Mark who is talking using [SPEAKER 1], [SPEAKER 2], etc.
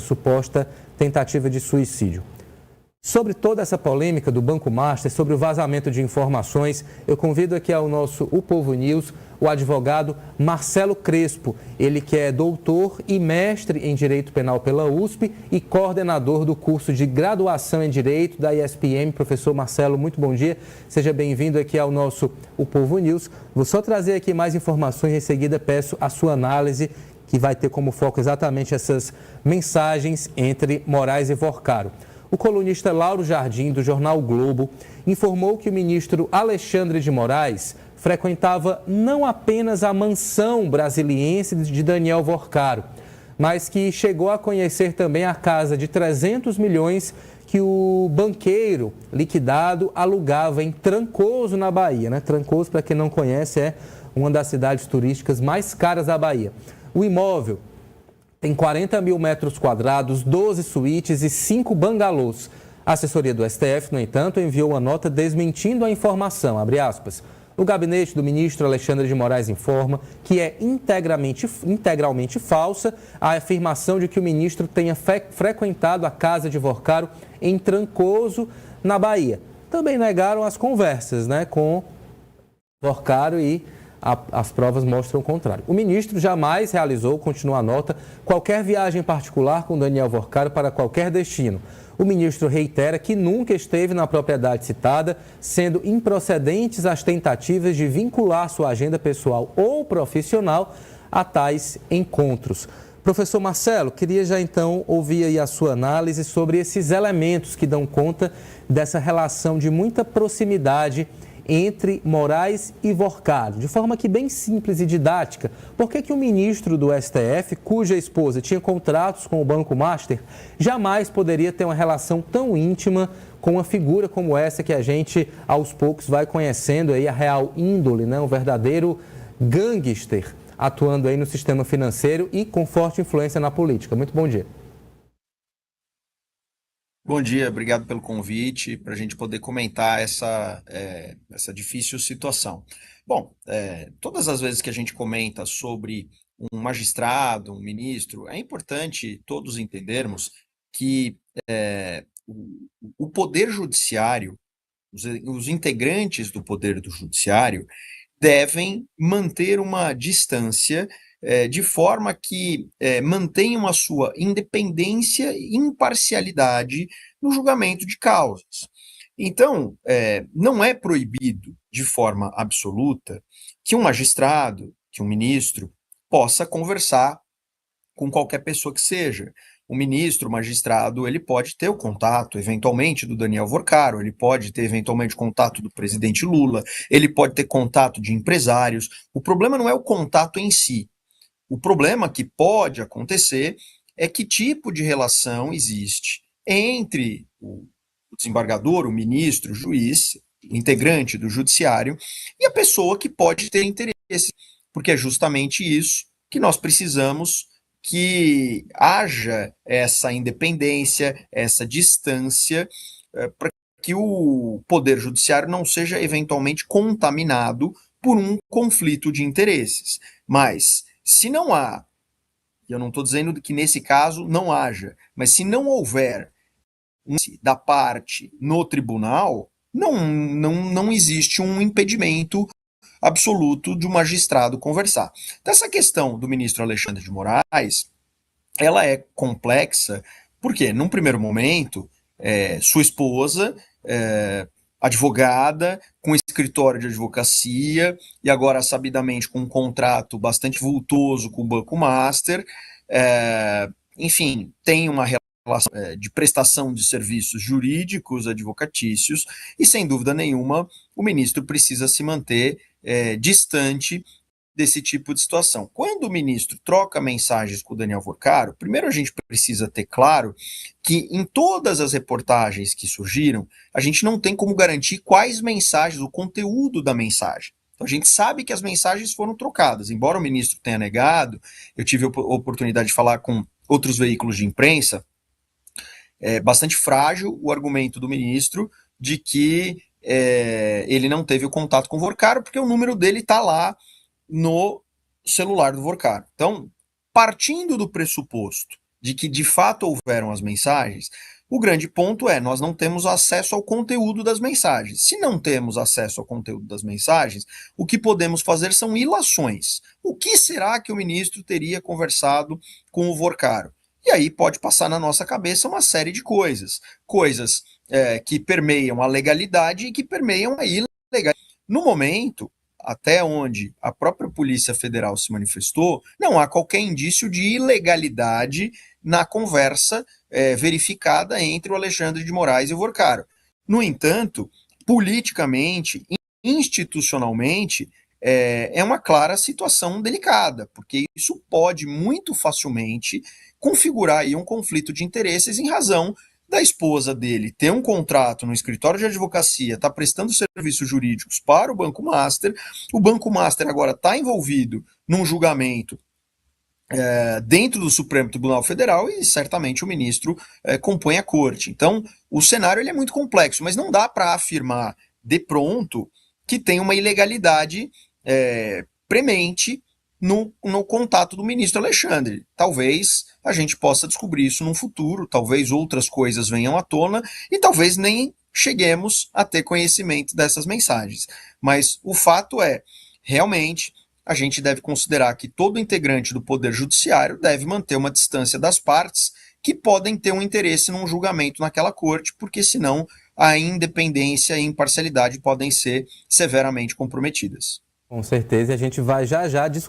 [SPEAKER 1] suposta tentativa de suicídio. Sobre toda essa polêmica do Banco Master, sobre o vazamento de informações, eu convido aqui ao nosso O Povo News o advogado Marcelo Crespo, ele que é doutor e mestre em Direito Penal pela USP e coordenador do curso de graduação em Direito da ISPM. Professor Marcelo, muito bom dia, seja bem-vindo aqui ao nosso O Povo News. Vou só trazer aqui mais informações, em seguida peço a sua análise, que vai ter como foco exatamente essas mensagens entre Moraes e Vorcaro. O colunista Lauro Jardim, do jornal o Globo, informou que o ministro Alexandre de Moraes frequentava não apenas a mansão brasiliense de Daniel Vorcaro, mas que chegou a conhecer também a casa de 300 milhões que o banqueiro liquidado alugava em Trancoso, na Bahia. Trancoso, para quem não conhece, é uma das cidades turísticas mais caras da Bahia. O imóvel tem 40 mil metros quadrados, 12 suítes e 5 bangalôs. A assessoria do STF, no entanto, enviou uma nota desmentindo a informação, abre aspas. O gabinete do ministro Alexandre de Moraes informa que é integralmente falsa a afirmação de que o ministro tenha frequentado a casa de Vorcaro em Trancoso, na Bahia. Também negaram as conversas com Vorcaro e as provas mostram o contrário. O ministro jamais realizou, continua a nota, qualquer viagem particular com Daniel Vorcaro para qualquer destino. O ministro reitera que nunca esteve na propriedade citada, sendo improcedentes as tentativas de vincular sua agenda pessoal ou profissional a tais encontros. Professor Marcelo, queria já então ouvir aí a sua análise sobre esses elementos que dão conta dessa relação de muita proximidade entre Moraes e Vorcaro, de forma que bem simples e didática. Por que o ministro do STF, cuja esposa tinha contratos com o Banco Master, jamais poderia ter uma relação tão íntima com uma figura como essa que a gente, aos poucos, vai conhecendo aí a real índole, um verdadeiro gangster, atuando aí no sistema financeiro e com forte influência na política? Muito bom dia.
[SPEAKER 2] Bom dia, obrigado pelo convite, para a gente poder comentar essa difícil situação. Bom, todas as vezes que a gente comenta sobre um magistrado, um ministro, é importante todos entendermos que o Poder Judiciário, os integrantes do Poder do Judiciário, devem manter uma distância de forma que mantenham a sua independência e imparcialidade no julgamento de causas. Então, não é proibido de forma absoluta que um magistrado, que um ministro, possa conversar com qualquer pessoa que seja. O ministro, o magistrado, ele pode ter o contato, eventualmente, do Daniel Vorcaro, ele pode ter, eventualmente, contato do presidente Lula, ele pode ter contato de empresários. O problema não é o contato em si. O problema que pode acontecer é que tipo de relação existe entre o desembargador, o ministro, o juiz, o integrante do judiciário, e a pessoa que pode ter interesse, porque é justamente isso que nós precisamos, que haja essa independência, essa distância, para que o Poder Judiciário não seja eventualmente contaminado por um conflito de interesses. Mas, se não há, e eu não estou dizendo que nesse caso não haja, mas se não houver da parte no tribunal, não existe um impedimento absoluto de um magistrado conversar. Então, essa questão do ministro Alexandre de Moraes, ela é complexa, porque, num primeiro momento, sua esposa, advogada, com escritório de advocacia, e agora, sabidamente, com um contrato bastante vultoso com o Banco Master, enfim, tem uma relação de prestação de serviços jurídicos, advocatícios, e, sem dúvida nenhuma, o ministro precisa se manter distante desse tipo de situação. Quando o ministro troca mensagens com o Daniel Vorcaro, primeiro a gente precisa ter claro que em todas as reportagens que surgiram, a gente não tem como garantir quais mensagens, o conteúdo da mensagem. Então a gente sabe que as mensagens foram trocadas, embora o ministro tenha negado. Eu tive a oportunidade de falar com outros veículos de imprensa. É bastante frágil o argumento do ministro de que ele não teve o contato com o Vorcaro, porque o número dele está lá no celular do Vorcaro. Então, partindo do pressuposto de que de fato houveram as mensagens, o grande ponto é, nós não temos acesso ao conteúdo das mensagens. Se não temos acesso ao conteúdo das mensagens, o que podemos fazer são ilações. O que será que o ministro teria conversado com o Vorcaro? E aí pode passar na nossa cabeça uma série de coisas. Coisas que permeiam a legalidade e que permeiam a ilegalidade. No momento, até onde a própria Polícia Federal se manifestou, não há qualquer indício de ilegalidade na conversa verificada entre o Alexandre de Moraes e o Vorcaro. No entanto, politicamente, institucionalmente, é uma clara situação delicada, porque isso pode muito facilmente configurar aí um conflito de interesses em razão da esposa dele ter um contrato no escritório de advocacia, está prestando serviços jurídicos para o Banco Master, o Banco Master agora está envolvido num julgamento dentro do Supremo Tribunal Federal e certamente o ministro compõe a corte. Então, o cenário ele é muito complexo, mas não dá para afirmar de pronto que tem uma ilegalidade premente no contato do ministro Alexandre. Talvez a gente possa descobrir isso no futuro, talvez outras coisas venham à tona e talvez nem cheguemos a ter conhecimento dessas mensagens. Mas o fato é, realmente, a gente deve considerar que todo integrante do Poder Judiciário deve manter uma distância das partes que podem ter um interesse num julgamento naquela corte, porque senão a independência e a imparcialidade podem ser severamente comprometidas.
[SPEAKER 1] Com certeza, e a gente vai já já discutir